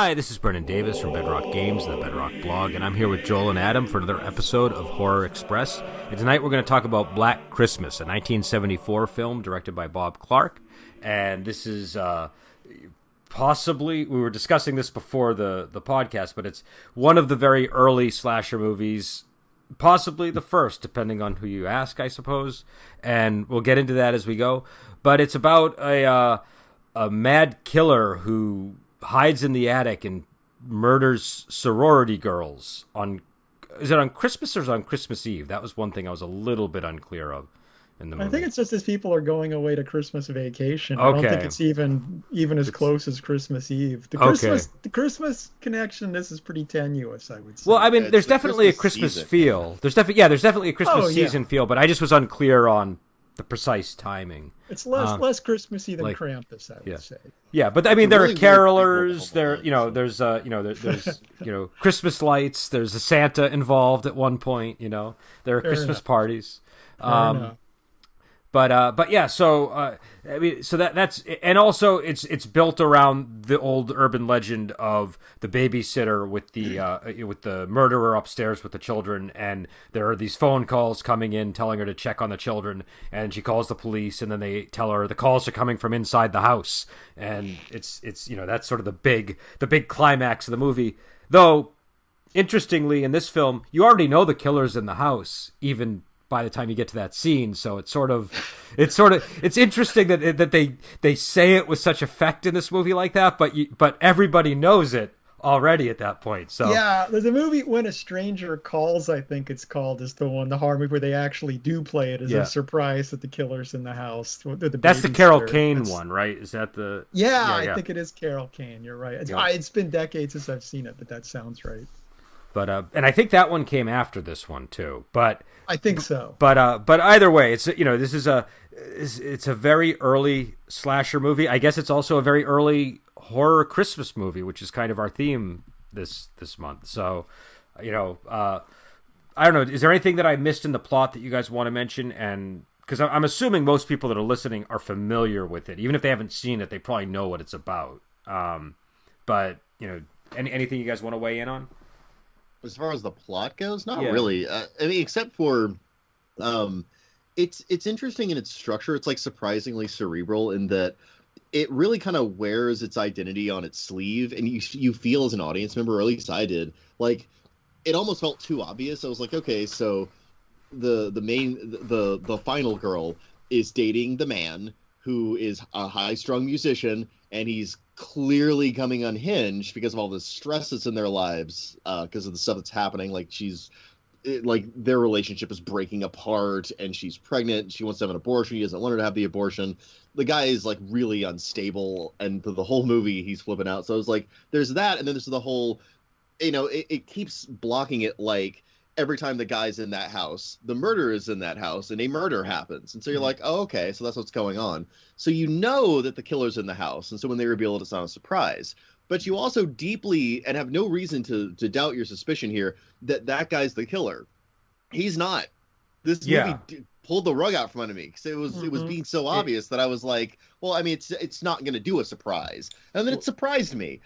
Hi, this is Brennan Davis from Bedrock Games and the Bedrock Blog, and I'm here with Joel and Adam for another episode of Horror Express. And tonight we're going to talk about Black Christmas, a 1974 film directed by Bob Clark. And this is possibly, we were discussing this before the podcast, but it's one of the very early slasher movies, possibly the first, depending on who you ask, I suppose. And we'll get into that as we go. But it's about a mad killer who hides in the attic and murders sorority girls on... Is it on Christmas or is it on Christmas Eve? That was one thing I was a little bit unclear of in the movie. I think it's just as people are going away to Christmas vacation. Okay. I don't think it's even as close as Christmas Eve. The Christmas connection, this is pretty tenuous, I would say. Well, I mean, It's there's the definitely a Christmas Christmas season. feel. There's definitely a Christmas yeah. season feel, but I just was unclear on the precise timing. It's less Christmassy than like- Krampus, I would say. Yeah, but I mean, It's a there really are weird carolers. prequel There, album. there's Christmas lights. There's a Santa involved at one point. There are Fair Christmas enough. parties. Fair enough. But yeah, so I mean, so that's, and also it's built around the old urban legend of the babysitter with the murderer upstairs with the children, and there are these phone calls coming in telling her to check on the children, and she calls the police, and then they tell her the calls are coming from inside the house, and it's that's sort of the big climax of the movie. Though interestingly, in this film, you already know the killer's in the house, even by the time you get to that scene. So it's interesting that they say it with such effect in this movie like that, but everybody knows it already at that point. So Yeah, there's a movie, When a Stranger Calls, I think it's called, is the one, the horror movie where they actually do play it as Yeah. a surprise that the killer's in the house. that's the Carol babysitter. Kane That's- one, right? Is that the... Yeah, Yeah. I think it is Carol Kane. You're right. Yeah. It's been decades since I've seen it, but that sounds right. But and I think that one came after this one too. But I think so. But either way, it's this is it's a very early slasher movie. I guess it's also a very early horror Christmas movie, which is kind of our theme this month. So, I don't know. Is there anything that I missed in the plot that you guys want to mention? And because I'm assuming most people that are listening are familiar with it, even if they haven't seen it, they probably know what it's about. But anything you guys want to weigh in on? As far as the plot goes, not Yeah. really. I mean, except for, it's interesting in its structure. It's like surprisingly cerebral in that it really kind of wears its identity on its sleeve, and you feel as an audience member, or at least I did, like it almost felt too obvious. I was like, okay, so the final girl is dating the man who is a high-strung musician, and he's clearly coming unhinged because of all the stress that's in their lives, because of the stuff that's happening. Like like their relationship is breaking apart, and she's pregnant. She wants to have an abortion. He doesn't want her to have the abortion. The guy is like really unstable, and the whole movie he's flipping out. So I was like, there's that, and then there's the whole, it keeps blocking it, like every time the guy's in that house, the murderer is in that house, and a murder happens. And so you're like, oh, okay, so that's what's going on. So you know that the killer's in the house, and so when they reveal it, it's not a surprise. But you also deeply, and have no reason to doubt your suspicion here, that guy's the killer. He's not. This movie pulled the rug out from under me, because it was being so obvious that I was like, well, I mean, it's not going to do a surprise. And then it surprised me.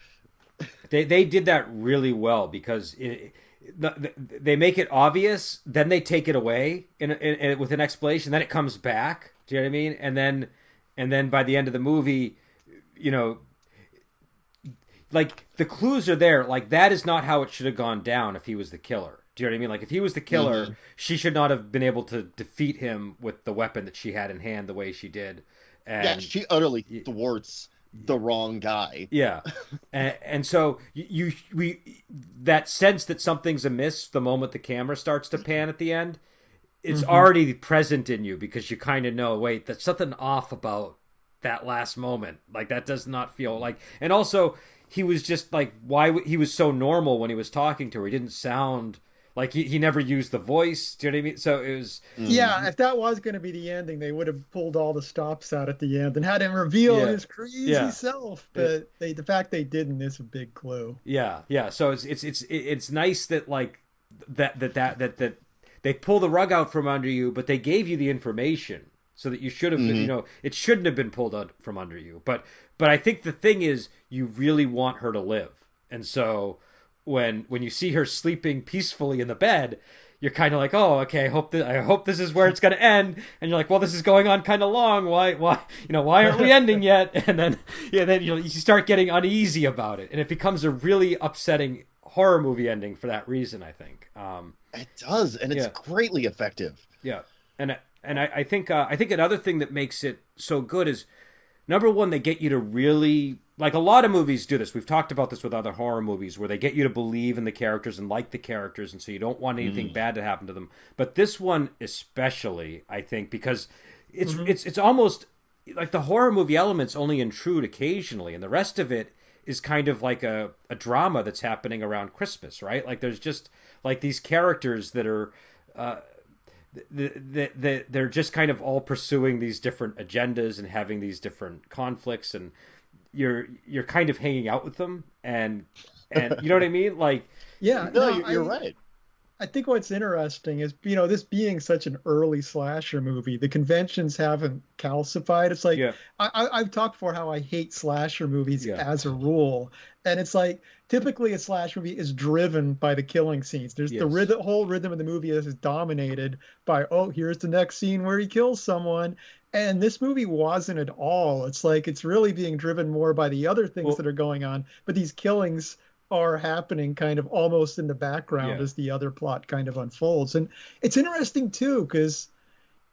They did that really well, because they make it obvious, then they take it away with an explanation, then it comes back. Do you know what I mean? And then by the end of the movie, like the clues are there. Like that is not how it should have gone down if he was the killer. Do you know what I mean? Like if he was the killer, she should not have been able to defeat him with the weapon that she had in hand the way she did. And Yeah, she utterly thwarts the wrong guy. Yeah, and so that sense that something's amiss the moment the camera starts to pan at the end, it's already present in you, because you kind of know, wait, there's something off about that last moment. Like that does not feel like. And also, he was just like, he was so normal when he was talking to her. He didn't sound like he never used the voice. Do you know what I mean? So it was. Yeah, if that was going to be the ending, they would have pulled all the stops out at the end and had him reveal his crazy self. But the fact they didn't is a big clue. Yeah. So it's nice that like that they pull the rug out from under you, but they gave you the information so that you should have been, it shouldn't have been pulled out from under you. But I think the thing is, you really want her to live. And so when you see her sleeping peacefully in the bed, you're kind of like, oh, okay, I hope this is where it's going to end. And you're like, well, this is going on kind of long. Why aren't we ending yet? And then you start getting uneasy about it, and it becomes a really upsetting horror movie ending for that reason, I think. It does, and it's greatly effective. Yeah, and I think another thing that makes it so good is, number one, they get you to really, like, a lot of movies do this. We've talked about this with other horror movies where they get you to believe in the characters and like the characters, and so you don't want anything bad to happen to them. But this one especially, I think, because it's almost like the horror movie elements only intrude occasionally, and the rest of it is kind of like a drama that's happening around Christmas, right? Like, there's just like these characters that are they're just kind of all pursuing these different agendas and having these different conflicts, and you're kind of hanging out with them, and you know what I mean? Like, yeah, you're right. I think what's interesting is, this being such an early slasher movie, the conventions haven't calcified. It's like, I've talked before how I hate slasher movies as a rule. And it's like, typically a slasher movie is driven by the killing scenes. There's the whole rhythm of the movie is dominated by, oh, here's the next scene where he kills someone. And this movie wasn't at all. It's like, it's really being driven more by the other things that are going on. But these killings are happening kind of almost in the background as the other plot kind of unfolds. And it's interesting too, because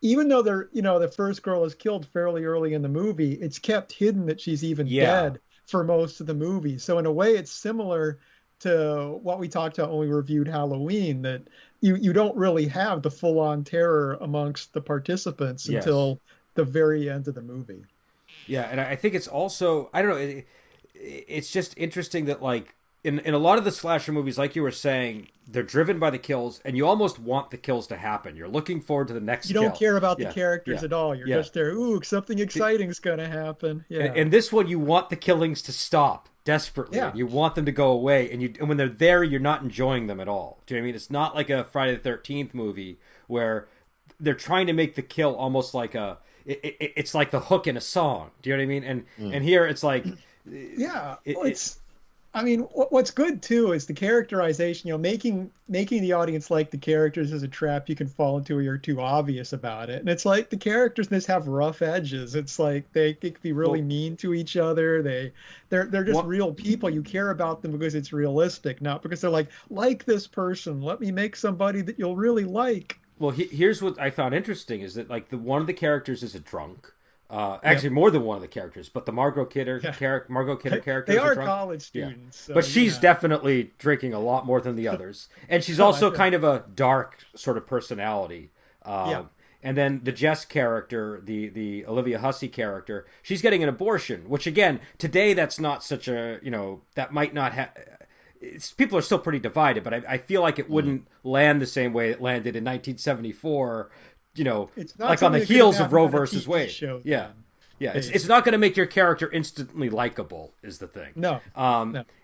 even though the first girl is killed fairly early in the movie, it's kept hidden that she's even dead for most of the movie. So in a way, it's similar to what we talked about when we reviewed Halloween, that you don't really have the full-on terror amongst the participants until the very end of the movie. Yeah, and I think it's also, I don't know, it's just interesting that, like, in a lot of the slasher movies, like you were saying, they're driven by the kills, and you almost want the kills to happen. You're looking forward to the next kill. You don't care about the characters at all. You're just there, ooh, something exciting's going to happen. Yeah. And this one, you want the killings to stop desperately. Yeah. You want them to go away, and when they're there, you're not enjoying them at all. Do you know what I mean? It's not like a Friday the 13th movie where they're trying to make the kill almost like it's like the hook in a song. Do you know what I mean? And here it's like... I mean, what's good too is the characterization. Making the audience like the characters is a trap you can fall into where you're too obvious about it. And it's like the characters in this have rough edges. It's like they can be really mean to each other. They're just real people. You care about them because it's realistic, not because they're like this person. Let me make somebody that you'll really like. Well, here's what I found interesting is that, like, one of the characters is a drunk. Actually, more than one of the characters, but the Margot Kidder character. They are college students, so, but she's definitely drinking a lot more than the others, and she's also kind of a dark sort of personality. And then the Jess character, the Olivia Hussey character, she's getting an abortion, which again today that's not such a that might not have. People are still pretty divided, but I feel like it wouldn't land the same way it landed in 1974. Like on the heels of Roe versus Wade. It's not going to make your character instantly likable, is the thing. No.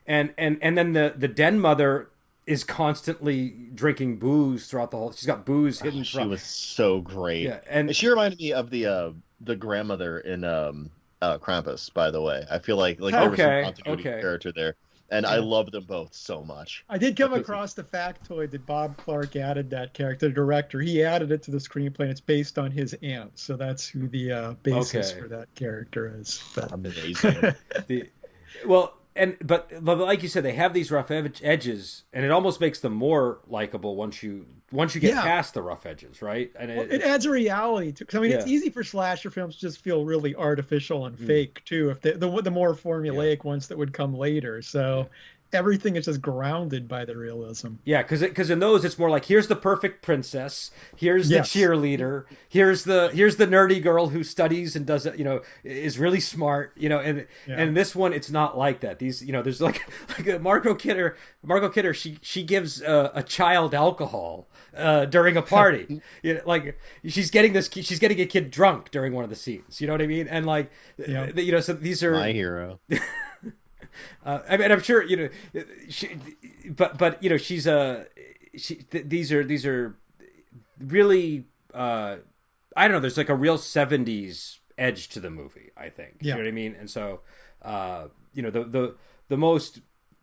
And then the den mother is constantly drinking booze throughout the whole. She's got booze hidden. She was so great. Yeah, and she reminded me of the grandmother in Krampus. By the way, I feel like there was some continuity character there. And I love them both so much. I did come across the factoid that Bob Clark added that character, the director. He added it to the screenplay, and it's based on his aunt. So that's who the basis for that character is. But... Amazing. But like you said, they have these rough edges, and it almost makes them more likable once you get past the rough edges, right? And it adds a reality to. Cause, I mean, it's easy for slasher films to just feel really artificial and fake too. If the more formulaic ones that would come later, so. Everything is just grounded by the realism. Yeah, because in those it's more like, here's the perfect princess, here's the cheerleader, here's the nerdy girl who studies and does is really smart, and in this one it's not like that. These there's like Margot Kidder she gives a child alcohol during a party. Like she's getting a kid drunk during one of the scenes. You know what I mean? And like so these are my hero. I mean, I'm sure but she's these are really I don't know. There's like a real 70s edge to the movie, I think. You know what I mean? And so the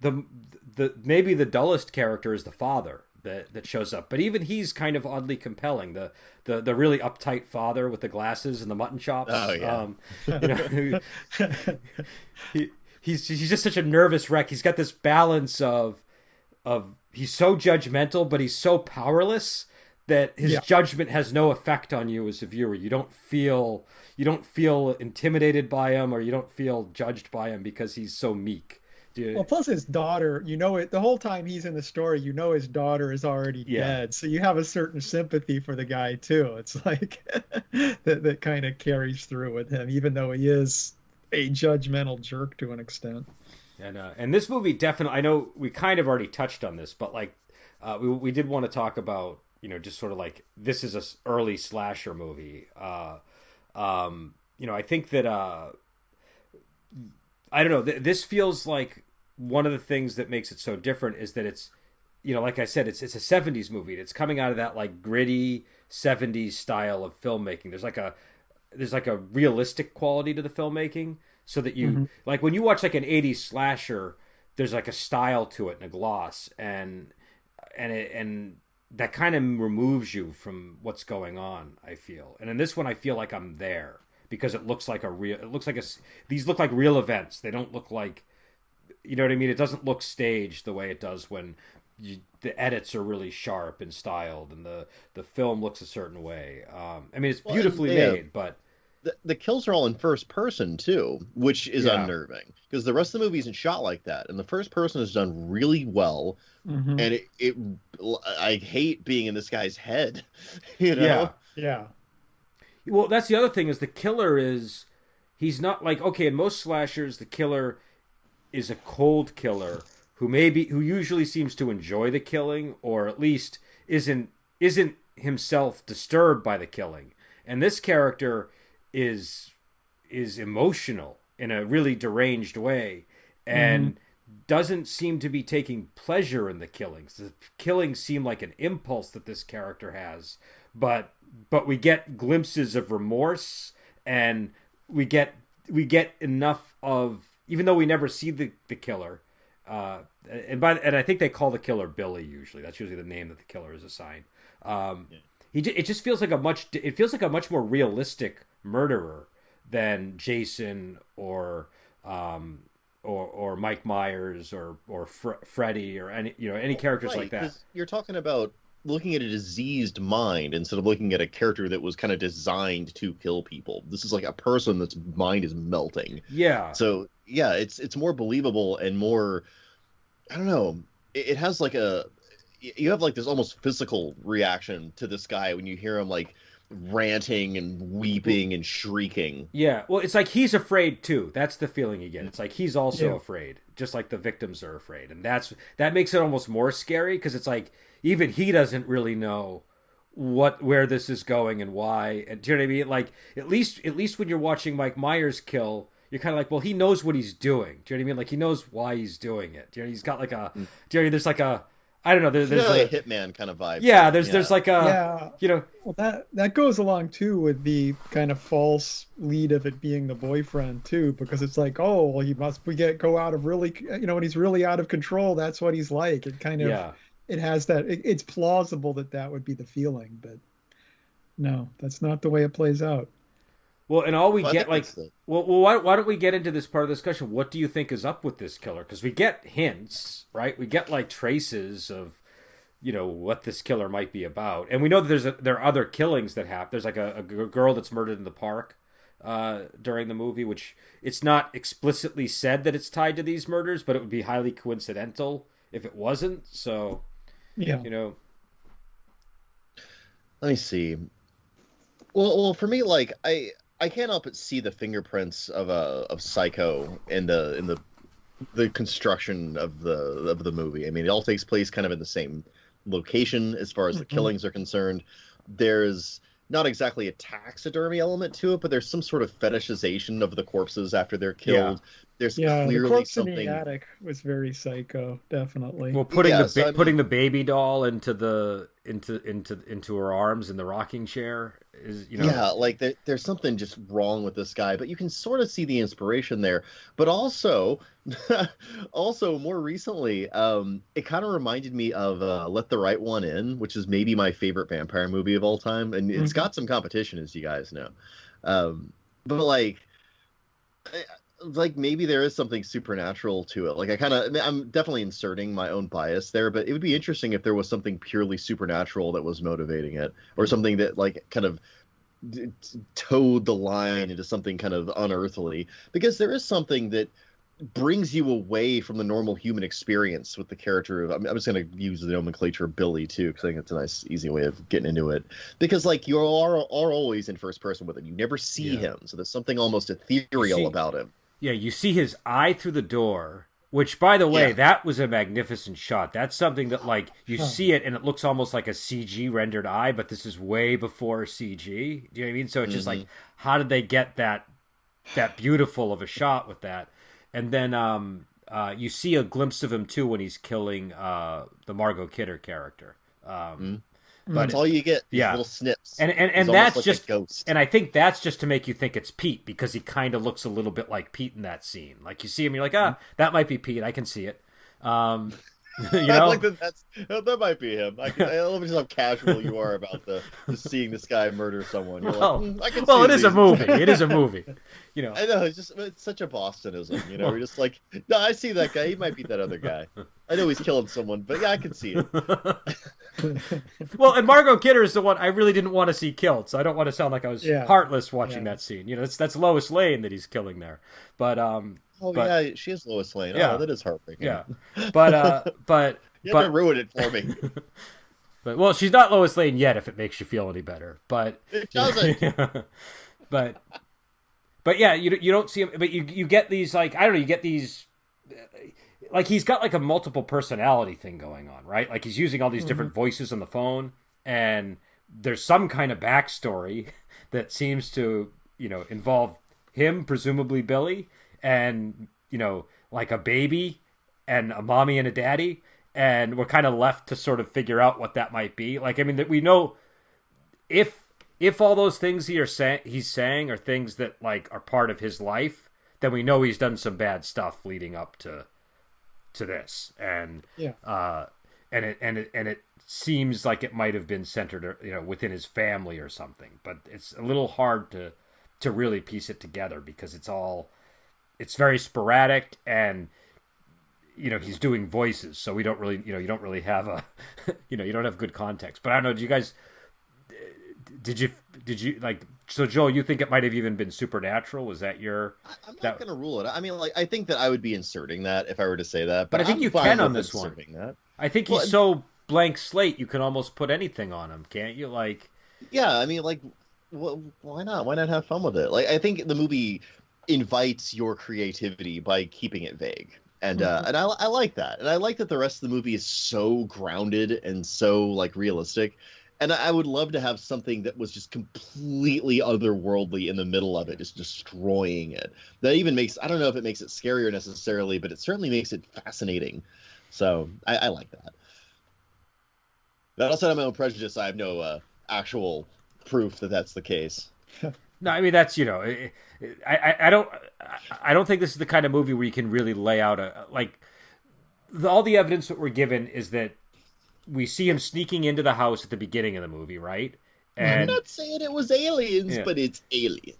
the maybe the dullest character is the father that shows up, but even he's kind of oddly compelling. The really uptight father with the glasses and the mutton chops. Oh yeah. He's just such a nervous wreck. He's got this balance of he's so judgmental, but he's so powerless that his judgment has no effect on you as a viewer. You don't feel intimidated by him, or you don't feel judged by him because he's so meek. Well, plus his daughter, the whole time he's in the story, his daughter is already dead. So you have a certain sympathy for the guy too. It's like that kind of carries through with him, even though he is a judgmental jerk to an extent. And this movie definitely, I know we kind of already touched on this, but like we did want to talk about, just sort of like, this is a early slasher movie. I think that I don't know. This feels like one of the things that makes it so different is that it's, like I said, it's a 70s movie. It's coming out of that like gritty 70s style of filmmaking. There's like a realistic quality to the filmmaking, so that you like when you watch like an 80s slasher, there's like a style to it and a gloss, and that kind of removes you from what's going on, I feel. And in this one, I feel like I'm there, because it looks like these look like real events. They don't look like, you know what I mean? It doesn't look staged the way it does when the edits are really sharp and styled, and the film looks a certain way. It's beautifully made, but the kills are all in first person too, which is unnerving, because the rest of the movie isn't shot like that, and the first person is done really well. And I hate being in this guy's head, Yeah. Well, that's the other thing, is the killer he's not like, okay, in most slashers, the killer is a cold killer who usually seems to enjoy the killing, or at least isn't himself disturbed by the killing. And this character is emotional in a really deranged way, and doesn't seem to be taking pleasure in the killings. The killings seem like an impulse that this character has, but we get glimpses of remorse, and we get enough of, even though we never see the killer, and I think they call the killer Billy usually. That's usually the name that the killer is assigned. It just feels like a much more realistic murderer than Jason or Mike Myers or Freddy or any characters like that. You're talking about looking at a diseased mind instead of looking at a character that was kind of designed to kill people. This is like a person that's mind is melting. Yeah. So yeah, it's more believable and more, I don't know. It has like you have like this almost physical reaction to this guy when you hear him like ranting and weeping and shrieking. Yeah. Well, it's like he's afraid too. That's the feeling you get. It's like he's also afraid, just like the victims are afraid. And that makes it almost more scary, because it's like even he doesn't really know where this is going and why. And do you know what I mean? Like at least when you're watching Mike Myers kill, you're kind of like, well, he knows what he's doing. Do you know what I mean? Like he knows why he's doing it. Do you know, he's got like a, do you know, there's like a, I don't know. There's like a Hitman kind of vibe. Yeah, there's like a Well, that goes along too with the kind of false lead of it being the boyfriend too, because it's like, oh, well, he must go out of really, when he's really out of control, that's what he's like. It kind of it has that. It's plausible that would be the feeling, but no, that's not the way it plays out. Well, and all we get, like, why don't we get into this part of the discussion? What do you think is up with this killer? Because we get hints, right? We get like traces of, what this killer might be about, and we know that there are other killings that happen. There's like a girl that's murdered in the park during the movie, which it's not explicitly said that it's tied to these murders, but it would be highly coincidental if it wasn't. So, yeah, Let me see. Well, for me, like I can't help but see the fingerprints of Psycho in the construction of the movie. I mean, it all takes place kind of in the same location as far as the killings are concerned. There's not exactly a taxidermy element to it, but there's some sort of fetishization of the corpses after they're killed. there's Yeah, the clearly corpse in the something. attic was very psycho, definitely. Well, Yeah, so I putting mean, the baby doll into her arms in the rocking chair is, you know. yeah, like there's something just wrong with this guy, but you can sort of see the inspiration there. But also, also more recently, it kind of reminded me of Let the Right One In, which is maybe my favorite vampire movie of all time, and it's Mhm. got some competition, as you guys know. But like maybe there is something supernatural to it. Like I'm definitely inserting my own bias there, but it would be interesting if there was something purely supernatural that was motivating it, or something that like kind of towed the line into something kind of unearthly, because there is something that brings you away from the normal human experience with the character of I'm just going to use the nomenclature Billy too, because I think it's a nice easy way of getting into it, because like are always in first person with him, you never see Yeah. him, so there's something almost You ethereal see, about him. yeah, you see his eye through the door, which, by the way, Yeah. that was a magnificent shot. That's something that, like, you Huh. see it and it looks almost like a CG rendered eye, but this is way before CG. Do you know what I mean? So it's just like, Hmm. how did they get that beautiful of a shot with that? And then you see a glimpse of him too when he's killing the Margot Kidder character. That's But all you get, these yeah, little snips. and He's almost that's like just, a ghost. and I think that's just to make you think it's Pete, because he kind of looks a little bit like Pete in that scene. Like you see him, you're like, that might be Pete. I can see it. Um, you I like know. that might be him. I love just how casual you are about the just seeing this guy murder someone. You're like, Well, I can well, see it is a these." movie. It is a movie. You know. I know, it's such a Bostonism, you know. We're just like, no, I see that guy. He might be that other guy. I know he's killing someone, but yeah, I can see it. Well, and Margot Kidder is the one I really didn't want to see killed, so I don't want to sound like I was Yeah. heartless watching Yeah. that scene. You know, that's Lois Lane that he's killing there. But Oh but yeah, she is Lois Lane. yeah, Oh, that is heartbreaking. yeah. But You have to but ruin it for me. but well, she's not Lois Lane yet, if it makes you feel any better. But It doesn't. but but yeah, you don't see him. But you get these, like, I don't know, you get these, like, he's got like a multiple personality thing going on, right? Like he's using all these different voices on the phone, and there's some kind of backstory that seems to, you know, involve him, presumably Billy, and, you know, like a baby and a mommy and a daddy, and we're kind of left to sort of figure out what that might be. Like, I mean, that we know if all those things he's saying are things that, like, are part of his life, then we know he's done some bad stuff leading up to this, and Yeah. it seems like it might have been centered, you know, within his family or something, but it's a little hard to really piece it together, because it's very sporadic, and, you know, he's doing voices, so we don't really, you know, you don't really have a you know, you don't have good context. But I don't know, do you guys, did you like, so Joel, you think it might have even been supernatural? Was that your I'm not that gonna rule it. I mean, like, I think that I would be inserting that if I were to say that, But but I think I'm you fine can with on this one. inserting that. I think Well, he's so blank slate, you can almost put anything on him, can't you? Like, yeah, I mean, like, why not? Why not have fun with it? Like, I think the movie invites your creativity by keeping it vague, and I like that, and I like that the rest of the movie is so grounded and so like realistic. And I would love to have something that was just completely otherworldly in the middle of it, just destroying it. That even makes, I don't know if it makes it scarier necessarily, but it certainly makes it fascinating. So I like that. That also, on my own prejudice, I have no actual proof that that's the case. no, I mean, that's, you know, I don't think this is the kind of movie where you can really lay out all the evidence that we're given is that we see him sneaking into the house at the beginning of the movie, right? I'm And not saying it was aliens, Yeah. but it's aliens.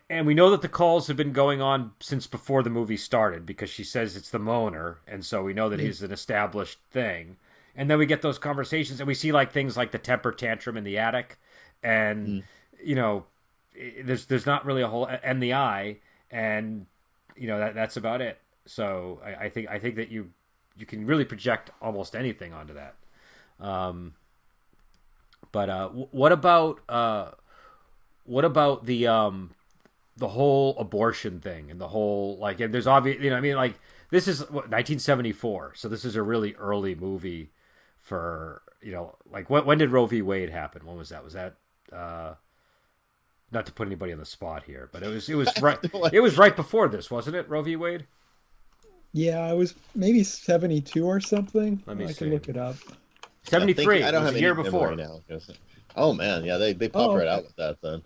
and we know that the calls have been going on since before the movie started, because she says it's the moaner, and so we know that he's an established thing. And then we get those conversations, and we see like things like the temper tantrum in the attic, and you know, there's not really a whole, and the eye, and you know, that's about it. So I think that you can really project almost anything onto that. But what about the whole abortion thing, and the whole, like, and there's obvious, you know, I mean, like, this is what, 1974, so this is a really early movie for, you know, like, when did Roe v. Wade happen? When was that? Was that not to put anybody on the spot here, but it was right before this, wasn't it? Roe v. Wade. Yeah, it was maybe 72 or something. Let me see. I can look it up. 73. I don't have a any year before. right now. Oh man, yeah, they popped right out with that then.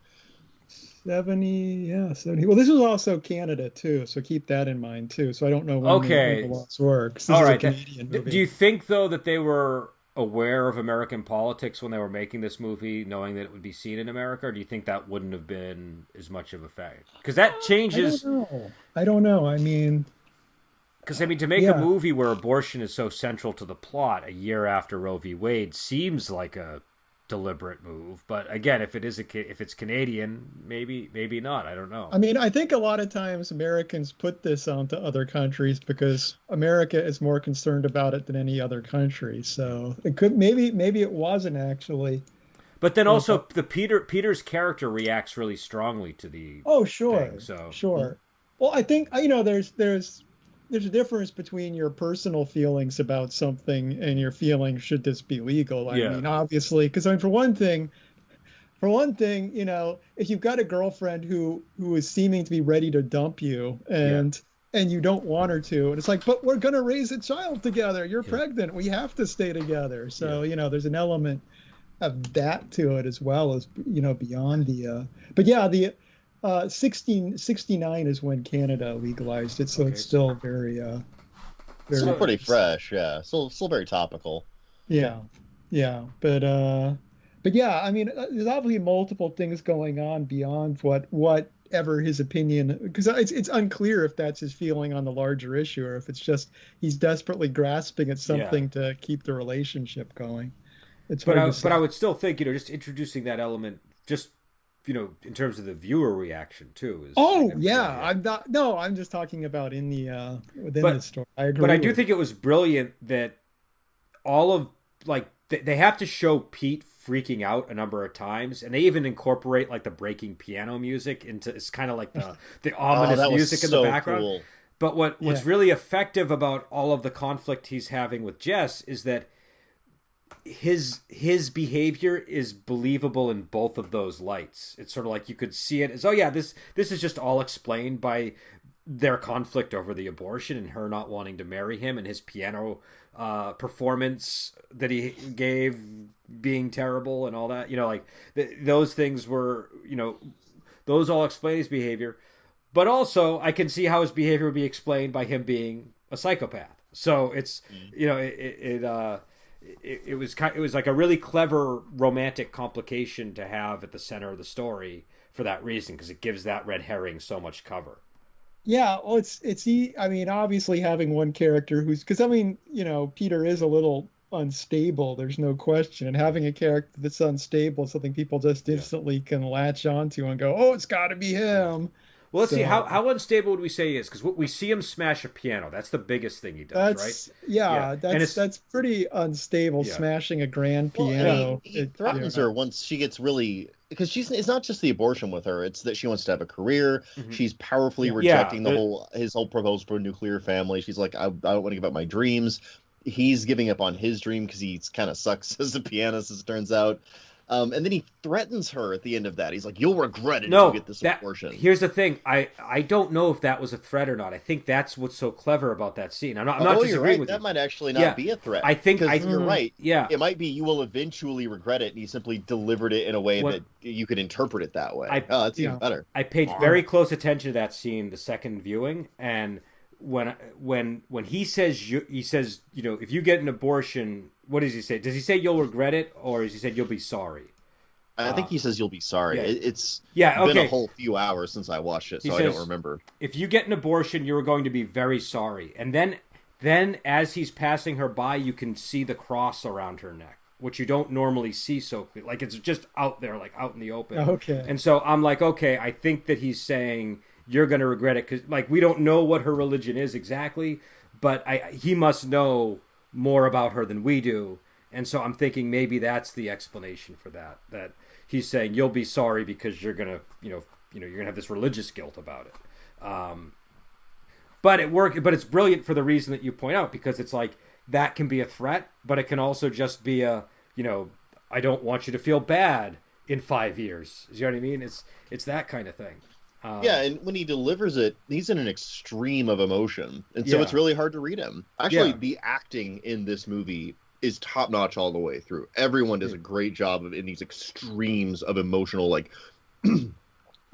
70, yeah, 70. Well, this was also Canada too, so keep that in mind too. So I don't know when the laws work. This All is right. a Canadian movie. Do you think though that they were aware of American politics when they were making this movie, knowing that it would be seen in America, or do you think that wouldn't have been as much of a fact? Because that changes. I don't know. I mean, to make a movie where abortion is so central to the plot a year after Roe v. Wade seems like a deliberate move, but again, if it's Canadian, maybe not. I don't know. I mean, I think a lot of times Americans put this onto other countries because America is more concerned about it than any other country. So it could maybe it wasn't actually. But then also the Peter's character reacts really strongly to the thing, sure. Well, I think there's a difference between your personal feelings about something and your feelings should this be legal. I mean, obviously, because for one thing, if you've got a girlfriend who is seeming to be ready to dump you and you don't want her to, and it's like, but we're gonna raise a child together. You're pregnant. We have to stay together. So there's an element of that to it as well as beyond the. But yeah, the. 1669 is when Canada legalized it, so it's still very still pretty fresh, yeah. Still very topical. Yeah, but yeah, I mean, there's obviously multiple things going on beyond whatever his opinion, because it's unclear if that's his feeling on the larger issue or if it's just he's desperately grasping at something to keep the relationship going. But I would still think just introducing that element just. In terms of the viewer reaction too. I'm just talking about in the within the story. I agree. But I do think it was brilliant that all of they have to show Pete freaking out a number of times, and they even incorporate the breaking piano music into it's kind of like the ominous music in the background. Cool. But what's really effective about all of the conflict he's having with Jess is that his behavior is believable in both of those lights. It's sort of like you could see it as, this is just all explained by their conflict over the abortion and her not wanting to marry him and his piano performance that he gave being terrible and all that. Those things were, those all explain his behavior. But also I can see how his behavior would be explained by him being a psychopath. So it's, it was like a really clever romantic complication to have at the center of the story for that reason, because it gives that red herring so much cover. Yeah, well, I mean, obviously having one character Peter is a little unstable. There's no question, and having a character that's unstable is something people just instantly can latch onto and go, "Oh, it's got to be him." Well, let's see. How unstable would we say he is? Because we see him smash a piano. That's the biggest thing he does, right? Yeah, that's pretty unstable, smashing a grand piano. Well, he threatens her once she gets really... Because it's not just the abortion with her. It's that she wants to have a career. Mm-hmm. She's powerfully rejecting his whole proposal for a nuclear family. She's like, I don't want to give up my dreams. He's giving up on his dream because he kind of sucks as a pianist, as it turns out. And then he threatens her at the end of that. He's like, "You'll regret it if you get this abortion." Here's the thing. I don't know if that was a threat or not. I think that's what's so clever about that scene. I'm not disagreeing with you. That might actually not be a threat. I think you're right. Yeah. It might be you will eventually regret it, and he simply delivered it in a way that you could interpret it that way. That's even better. I paid very close attention to that scene the second viewing, and when he says, if you get an abortion, what does he say? Does he say you'll regret it, or does he say you'll be sorry? I think he says you'll be sorry. Yeah. It's been a whole few hours since I watched it, so I don't remember. If you get an abortion, you're going to be very sorry. And then as he's passing her by, you can see the cross around her neck, which you don't normally see so clearly. Like, it's just out there, like out in the open. Okay. And so I'm like, okay, I think that he's saying you're going to regret it, because we don't know what her religion is exactly, but he must know more about her than we do. And so I'm thinking maybe that's the explanation for that he's saying you'll be sorry because you're going to, you're going to have this religious guilt about it. But it's brilliant for the reason that you point out, because it's like that can be a threat, but it can also just be I don't want you to feel bad in 5 years. You know what I mean? It's that kind of thing. Yeah, and when he delivers it, he's in an extreme of emotion, and so Yeah. it's really hard to read him. Actually, Yeah. the acting in this movie is top notch all the way through. Everyone does a great job of in these extremes of emotional, like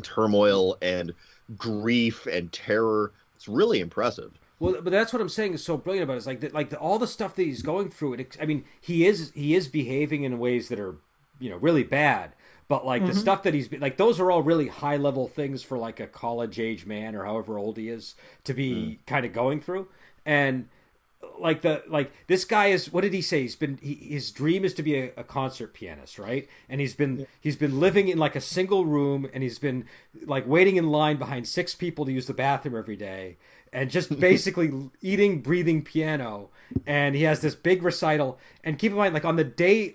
turmoil and grief and terror. It's really impressive. Well, but that's what I'm saying is so brilliant about it. It's like all the stuff that he's going through. I mean, he is behaving in ways that are, really bad. But like the stuff that he's like, those are all really high level things for like a college age man or however old he is to be kind of going through. And like this guy is, what did he say? His dream is to be a concert pianist, right? And he's been living in like a single room, and he's been like waiting in line behind 6 people to use the bathroom every day, and just basically eating, breathing piano. And he has this big recital, and keep in mind, like on the day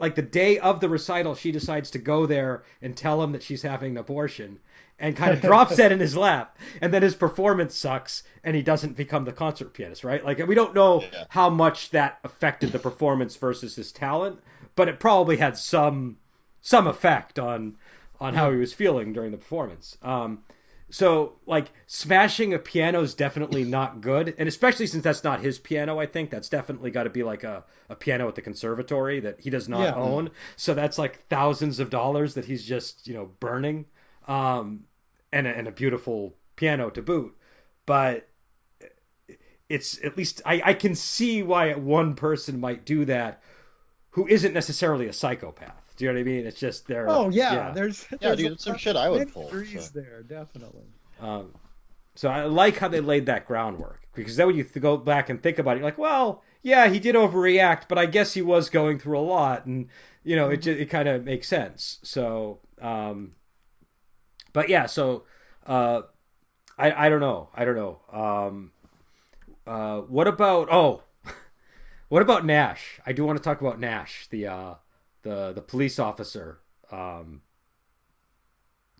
of the recital, she decides to go there and tell him that she's having an abortion, and kind of drops that in his lap. And then his performance sucks, and he doesn't become the concert pianist, right? Like, we don't know how much that affected the performance versus his talent, but it probably had some effect on how he was feeling during the performance. So, like, smashing a piano is definitely not good. And especially since that's not his piano, I think. That's definitely got to be, like, a piano at the conservatory that he does not own. So that's, like, thousands of dollars that he's just, burning. And a beautiful piano to boot. But it's, at least, I can see why one person might do that who isn't necessarily a psychopath. Do you know what I mean? It's just there. Oh yeah, there's dude, some shit I would pull. There, definitely. So I like how they laid that groundwork, because then when you go back and think about it, you're like, well, yeah, he did overreact, but I guess he was going through a lot, and it kind of makes sense. So, but yeah, so I don't know. What about what about Nash? I do want to talk about Nash, the police officer. You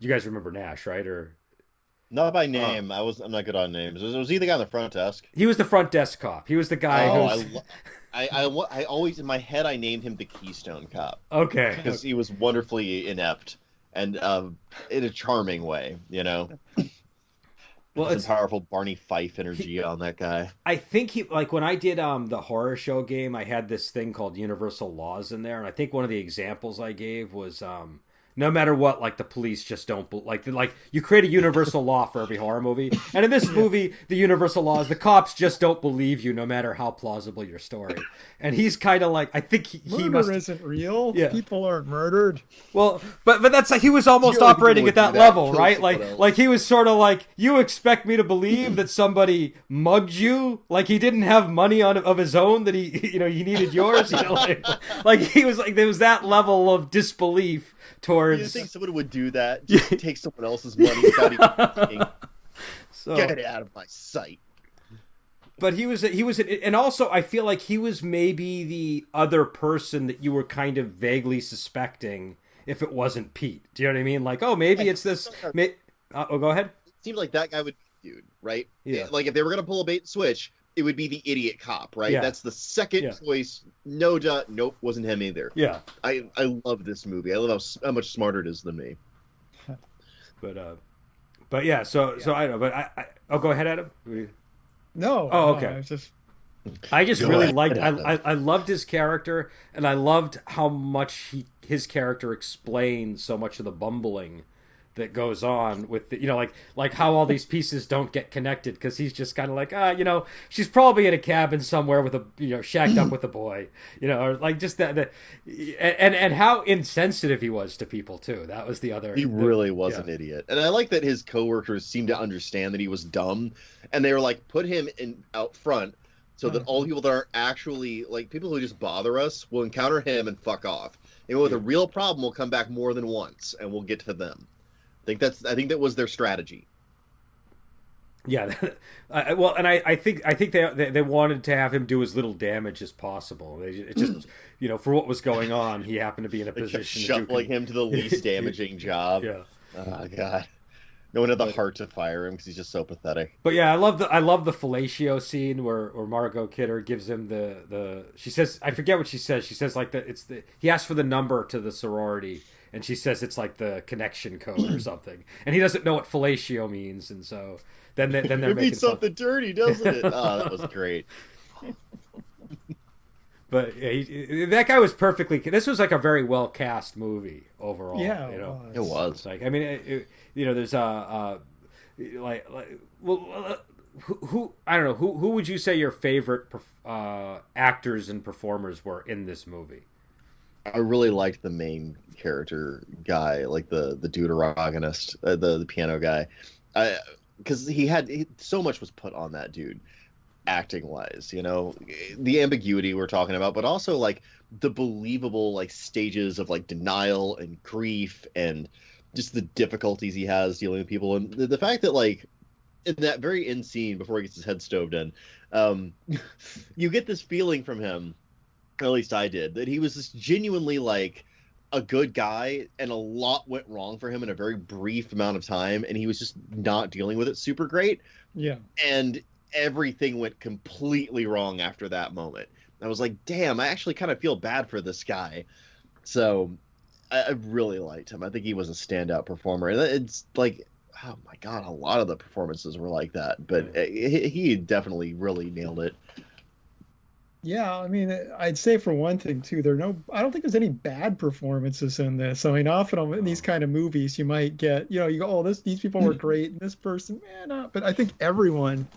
guys remember Nash, right? Or not by name. I'm not good on names. Was he the guy on the front desk? He was the front desk cop. He was the guy. I always in my head I named him the Keystone Cop. Okay, because he was wonderfully inept and in a charming way. Well, it's powerful Barney Fife energy on that guy. I think he, like, when I did the horror show game, I had this thing called Universal Laws in there, and I think one of the examples I gave was no matter what, like, the police just don't like you create a universal law for every horror movie, and in this movie, the universal law is the cops just don't believe you no matter how plausible your story. And he's kind of like, I think he must isn't real. Yeah. People aren't murdered. Well, but that's like, he was almost operating at that level, right? Like he was sort of like, you expect me to believe that somebody mugged you? Like, he didn't have money of his own, that he he needed yours. Like he was like, there was that level of disbelief towards. You think someone would do that? Just take someone else's money without even thinking. Get it out of my sight. But he was, and also I feel like he was maybe the other person that you were kind of vaguely suspecting if it wasn't Pete. Do you know what I mean? Like, oh, maybe it's this. Go ahead. It seems like that guy would be the dude, right? Yeah. Like, if they were gonna pull a bait and switch, it would be the idiot cop, right? Yeah. That's the second choice. No doubt. Nope, wasn't him either. Yeah. I love this movie. I love how much smarter it is than me. But yeah. So I don't know. But I'll go ahead, Adam. No. Oh, okay. I just really liked. ahead. I loved his character, and I loved how much his character explained so much of the bumbling that goes on with the, like how all these pieces don't get connected, because he's just kind of like, she's probably in a cabin somewhere with a, shacked up with a boy, or like just that, and how insensitive he was to people too. That was the other. He really was an idiot, and I like that his coworkers seemed to understand that he was dumb, and they were like, put him out front so that all people that aren't actually, like, people who just bother us will encounter him and fuck off. And with a real problem, will come back more than once, and we'll get to them. I think that was their strategy. Yeah, well, and I think they wanted to have him do as little damage as possible. It just for what was going on, he happened to be in a position shuffling him to the least damaging job. Yeah. Oh God. No one had the heart to fire him because he's just so pathetic. But yeah, I love the fellatio scene where Margot Kidder gives him the she says, I forget what she says. She says, like, he asked for the number to the sorority, and she says it's like the connection code or something, and he doesn't know what fellatio means, and so then they're it making means something dirty, doesn't it? Oh, that was great. But yeah, that guy was perfectly. This was like a very well cast movie overall. Yeah, it was. Like, I mean, there's who I don't know who would you say your favorite actors and performers were in this movie? I really liked the main character guy, like the deuteragonist, the piano guy, because so much was put on that dude. Acting wise, the ambiguity we're talking about, but also like the believable like stages of like denial and grief and just the difficulties he has dealing with people, and the fact that like in that very end scene before he gets his head stoved in, you get this feeling from him, or at least I did, that he was just genuinely like a good guy, and a lot went wrong for him in a very brief amount of time, and he was just not dealing with it super great. Yeah. And everything went completely wrong after that moment. I was like, damn, I actually kind of feel bad for this guy. So I really liked him. I think he was a standout performer. And it's like, oh my God, a lot of the performances were like that. But he definitely really nailed it. Yeah, I mean, I'd say for one thing too, I don't think there's any bad performances in this. I mean, often in these kind of movies, you might get, you go, oh, these people were great, and this person, not. But I think everyone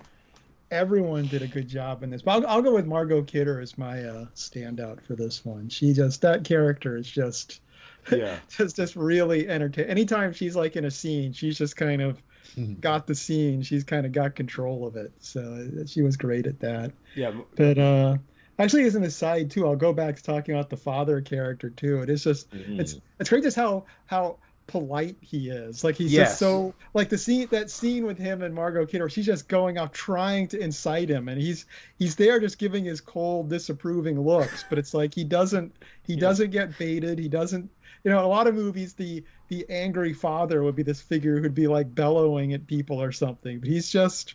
did a good job in this. But I'll go with Margot Kidder as my standout for this one. That character is just really entertaining. Anytime she's like in a scene, she's just kind of got the scene. She's kind of got control of it. So she was great at that. Yeah. But actually, as an aside too, I'll go back to talking about the father character too. It is just it's great just how polite he is. Like he's just so like that scene with him and Margot Kidder, she's just going off trying to incite him, and he's there just giving his cold disapproving looks, but it's like he doesn't get baited. He doesn't, in a lot of movies the angry father would be this figure who'd be like bellowing at people or something, but he's just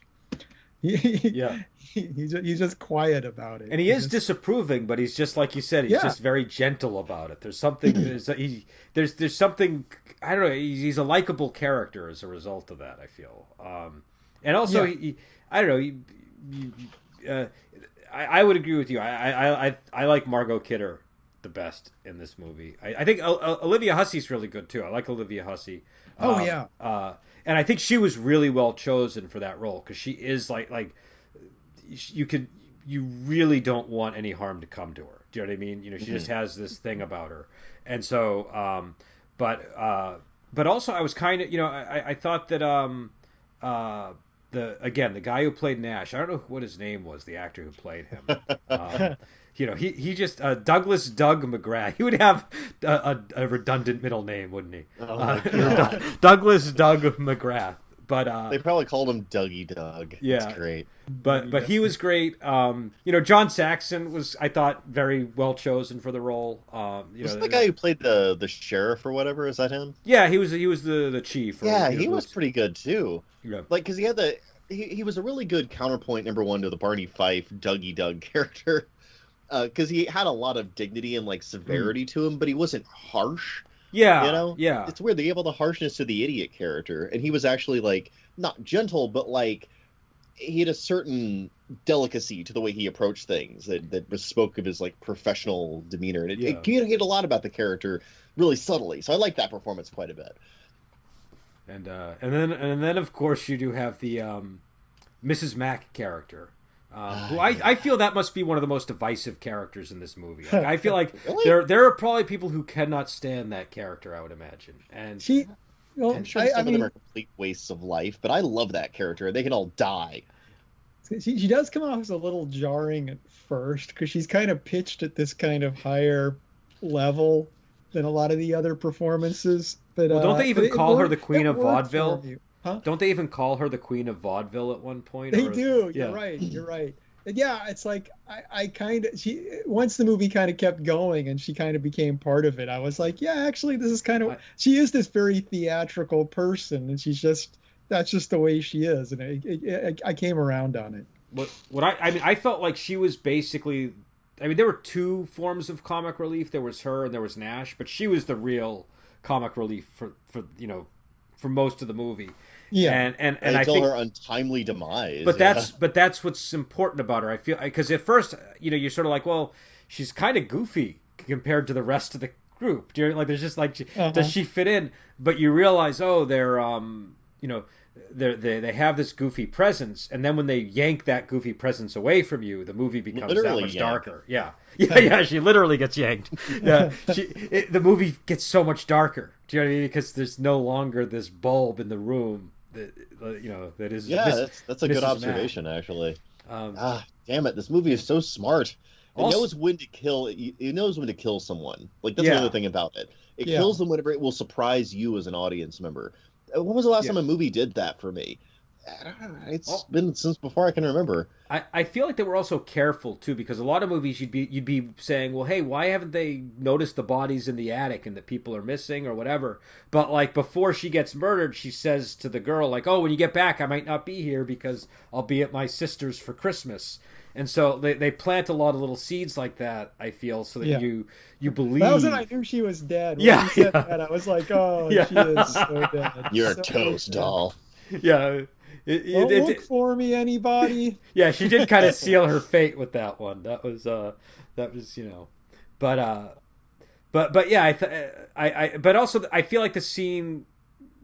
he's just quiet about it, and he is disapproving, but he's just like you said, he's just very gentle about it. There's something there's something, I don't know, he's a likable character as a result of that, I feel. And also I don't know, I would agree with you. I like Margot Kidder the best in this movie. I think Olivia Hussey's really good too. I like Olivia Hussey. And I think she was really well chosen for that role, because she is like you really don't want any harm to come to her. Do you know what I mean? She just has this thing about her, and so but also I was kind of I thought that the guy who played Nash, I don't know what his name was, the actor who played him. He just Douglas Doug McGrath. He would have a redundant middle name, wouldn't he? Douglas Doug McGrath. But they probably called him Dougie Doug. Yeah, that's great. But he was great. John Saxon was, I thought, very well chosen for the role. Was the guy who played the sheriff or whatever? Is that him? Yeah, he was the chief. He was pretty good too. Yeah, like because he had he was a really good counterpoint number one to the Barney Fife Dougie Doug character. Because he had a lot of dignity and like severity to him, but he wasn't harsh. Yeah, It's weird. They gave all the harshness to the idiot character, and he was actually like not gentle, but like he had a certain delicacy to the way he approached things that spoke of his like professional demeanor, and it communicated a lot about the character really subtly. So I like that performance quite a bit. And then of course you do have the Mrs. Mack character. Who I feel that must be one of the most divisive characters in this movie. Like, I feel like really? there are probably people who cannot stand that character, I would imagine. And I'm sure some of them are complete wastes of life, but I love that character. They can all die. She does come off as a little jarring at first, because she's kind of pitched at this kind of higher level than a lot of the other performances. But don't they even call her the Queen of Vaudeville? Huh? Don't they even call her the Queen of Vaudeville at one point? They do. You're right. And yeah, it's like I kind of once the movie kind of kept going and she kind of became part of it, I was like, yeah, actually, this is kind of she is this very theatrical person, and that's just the way she is, and I came around on it. I felt like she was basically, there were two forms of comic relief. There was her and there was Nash, but she was the real comic relief for for most of the movie. Yeah, and I think her untimely demise. But that's what's important about her. I feel, because at first, you're sort of like, well, she's kind of goofy compared to the rest of the group. Like, there's just like, does she fit in? But you realize, oh, they're they have this goofy presence, and then when they yank that goofy presence away from you, the movie becomes literally that much darker. Yeah. She literally gets yanked. Yeah, the movie gets so much darker. Do you know what I mean? Because there's no longer this bulb in the room that is. Yeah, that's a good observation, actually. Damn it! This movie is so smart. It knows when to kill. It knows when to kill someone. Like, that's the other thing about it. It kills them whenever it will surprise you as an audience member. When was the last time a movie did that for me? I don't know. It's been since before I can remember. I feel like they were also careful too, because a lot of movies you'd be saying, well, hey, why haven't they noticed the bodies in the attic and that people are missing or whatever? But like, before she gets murdered, she says to the girl, like, oh, when you get back, I might not be here because I'll be at my sister's for Christmas. And so they plant a lot of little seeds like that, I feel, so that you believe. That was when I knew she was dead. When you said that, I was like, oh, she is so dead. You're so toast, dead. Doll. Yeah. Look for me, anybody. Yeah, she did kind of seal her fate with that one. That was but yeah, but also I feel like the scene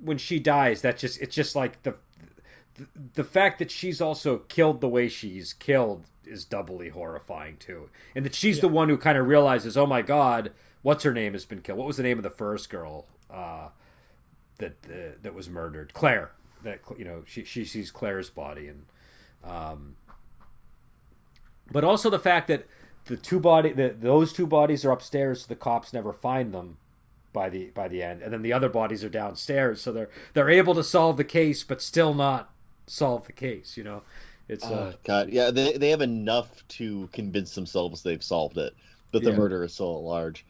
when she dies, it's just like the fact that she's also killed the way she's killed is doubly horrifying too, and that she's the one who kind of realizes, oh my God, what's her name has been killed. What was the name of the first girl that was murdered? Claire. That she sees Claire's body, and but also the fact that those two bodies are upstairs, so the cops never find them by the end, and then the other bodies are downstairs, so they're able to solve the case, but still not solve the case. It's God, yeah, they have enough to convince themselves they've solved it, but the murder is so large.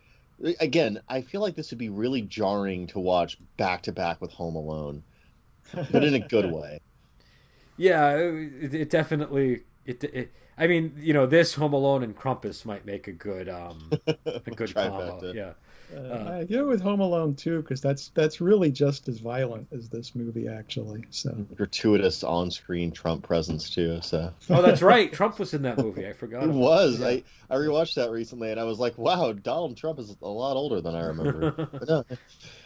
Again, I feel like this would be really jarring to watch back to back with Home Alone. But in a good way. Yeah, it definitely. I mean, this Home Alone and Krampus might make a good combo. Yeah. I go with Home Alone too, because that's really just as violent as this movie, actually. So gratuitous on-screen Trump presence too. So. Oh, that's right. Trump was in that movie. I forgot. He was. Yeah. I rewatched that recently, and I was like, wow, Donald Trump is a lot older than I remember. But no.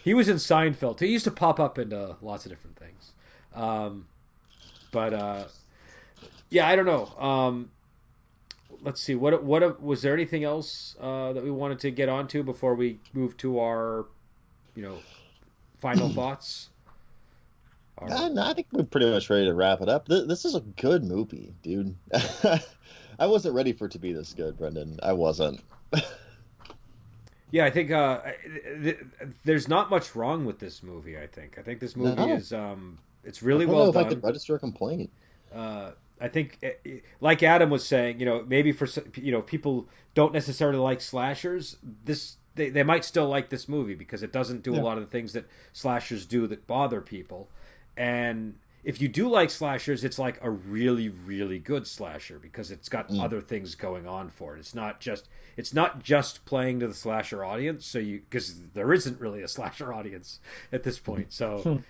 He was in Seinfeld. He used to pop up into lots of different things. Yeah, I don't know. Let's see. What was there anything else that we wanted to get onto before we move to our, final thoughts? No, I think we're pretty much ready to wrap it up. This is a good movie, dude. I wasn't ready for it to be this good, Brendan. I wasn't. Yeah, I think there's not much wrong with this movie. I think this movie is it's really well done. I could register a complaint. I think, like Adam was saying, maybe for people don't necessarily like slashers. They might still like this movie because it doesn't do a lot of the things that slashers do that bother people. And if you do like slashers, it's like a really, really good slasher because it's got other things going on for it. It's not just playing to the slasher audience. So because there isn't really a slasher audience at this point. So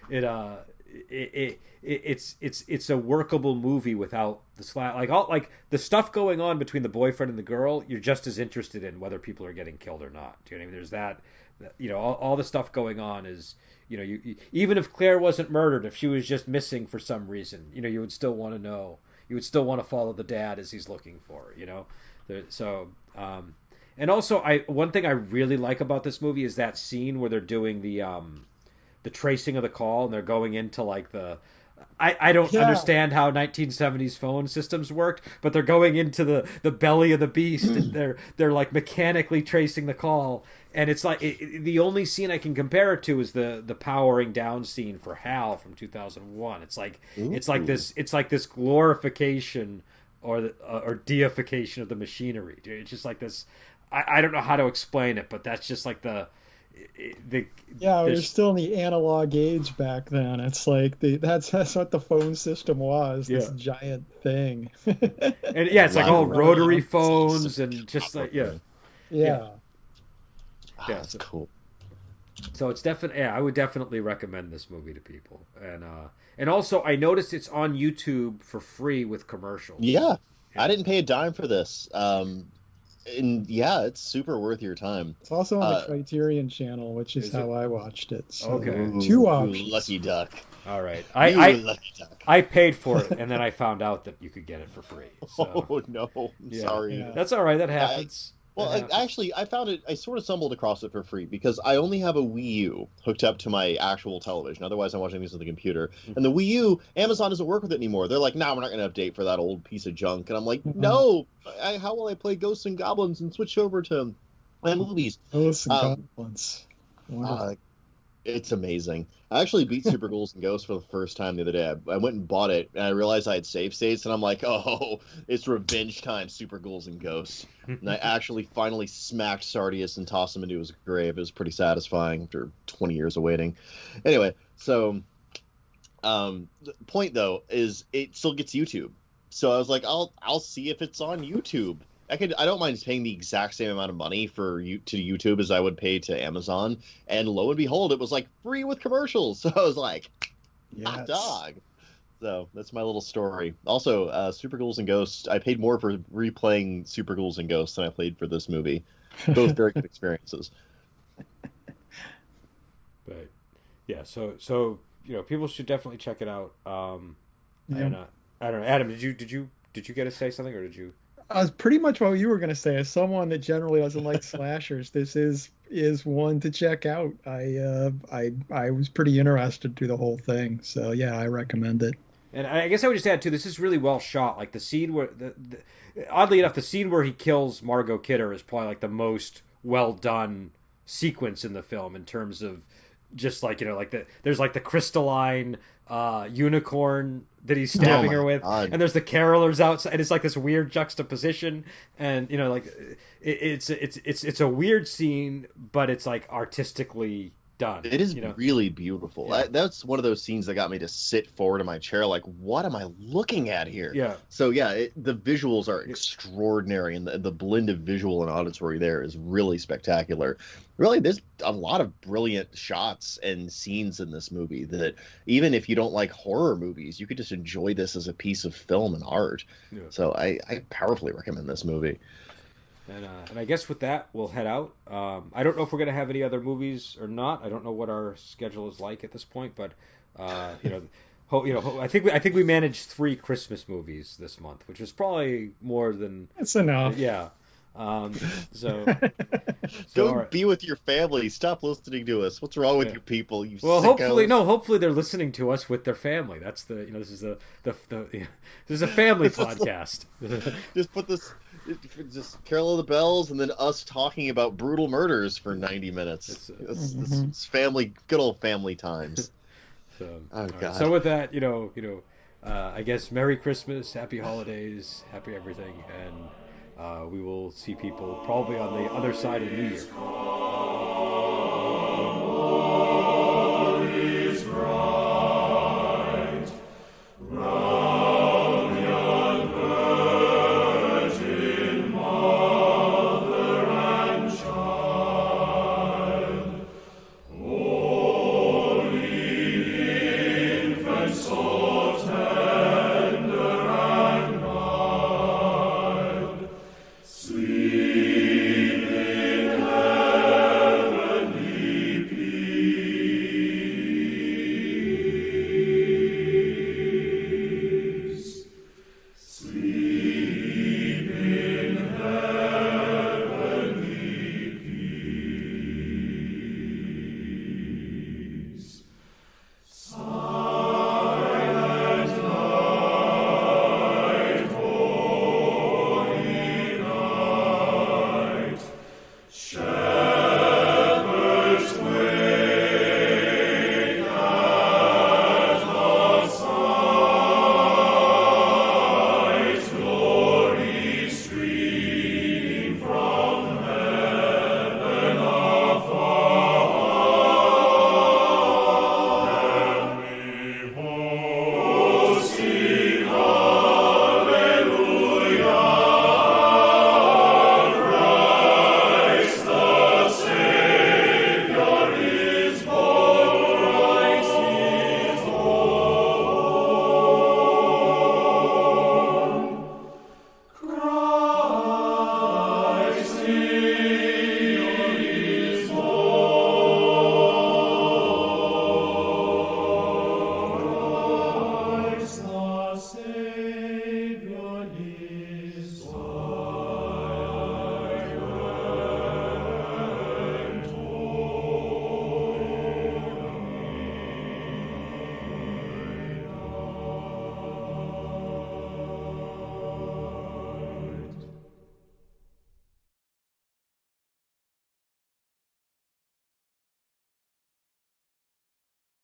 it's a workable movie without the like the stuff going on between the boyfriend and the girl. You're just as interested in whether people are getting killed or not. Do you know what I mean? There's that, all the stuff going on is, you even if Claire wasn't murdered, if she was just missing for some reason, you would still want to know. You would still want to follow the dad as he's looking for her. So and also one thing I really like about this movie is that scene where they're doing the tracing of the call, and they're going into like I don't understand how 1970s phone systems worked, but they're going into the belly of the beast, and they're like mechanically tracing the call, and it's like the only scene I can compare it to is the powering down scene for HAL from 2001. It's like it's like this glorification or deification of the machinery. It's just like this. I don't know how to explain it, but that's just like we're still in the analog age back then. It's like that's what the phone system was. This giant thing. And it's like all rotary phones and just like that's cool. So it's definitely, yeah, I would definitely recommend this movie to people. And also I noticed it's on YouTube for free with commercials. Yeah. I didn't pay a dime for this. And yeah, it's super worth your time. It's also on the Criterion Channel, which is how I watched it. So okay. Two options. Lucky duck. All right. Lucky duck. I paid for it, and then I found out that you could get it for free. So. Oh, no. Sorry. Yeah. That's all right. That happens. Actually, I found it. I sort of stumbled across it for free because I only have a Wii U hooked up to my actual television. Otherwise, I'm watching these on the computer. And the Wii U, Amazon doesn't work with it anymore. They're like, "Nah, we're not going to update for that old piece of junk." And I'm like, "No, how will I play Ghosts and Goblins and switch over to my movies?" Ghosts and Goblins. It's amazing. I actually beat Super Ghouls and Ghosts for the first time the other day. I went and bought it, and I realized I had save states, and I'm like, oh, it's revenge time, Super Ghouls and Ghosts. And I actually finally smacked Sardius and tossed him into his grave. It was pretty satisfying after 20 years of waiting. Anyway, so the point, though, is it still gets YouTube. So I was like, I'll see if it's on YouTube. I don't mind paying the exact same amount of money to YouTube as I would pay to Amazon, and lo and behold, it was like free with commercials. So I was like, hot dog. So that's my little story. Also, Super Ghouls and Ghosts. I paid more for replaying Super Ghouls and Ghosts than I paid for this movie. Both very good experiences. But yeah, so people should definitely check it out. I don't know, Adam. Did you get to say something, or did you? Pretty much what you were going to say. As someone that generally doesn't like slashers, this is one to check out. I was pretty interested through the whole thing, so yeah, I recommend it. And I guess I would just add too, this is really well shot. Like the scene where, oddly enough, the scene where he kills Margot Kidder is probably like the most well done sequence in the film in terms of just like there's like the crystalline unicorn that he's stabbing her with, God. and there's the carolers outside, and it's like this weird juxtaposition, and it's a weird scene, but it's like artistically done. It is really beautiful. Yeah. That's one of those scenes that got me to sit forward in my chair like, what am I looking at here? Yeah. So yeah, the visuals are extraordinary, and the blend of visual and auditory there is really spectacular. Really, there's a lot of brilliant shots and scenes in this movie that even if you don't like horror movies, you could just enjoy this as a piece of film and art. Yeah. So I powerfully recommend this movie. And I guess with that, we'll head out. I don't know if we're going to have any other movies or not. I don't know what our schedule is like at this point, but I think we managed 3 Christmas movies this month, which is probably more than that's enough. Yeah. So go right. Be with your family. Stop listening to us. What's wrong with you people? You hopefully they're listening to us with their family. That's this is this is a family podcast. Just put this. Just Carol of the Bells, and then us talking about brutal murders for 90 minutes. It's family, good old family times. So, oh God. Right. So with that, I guess Merry Christmas, Happy Holidays, Happy everything, and we will see people probably on the other side of the New Year.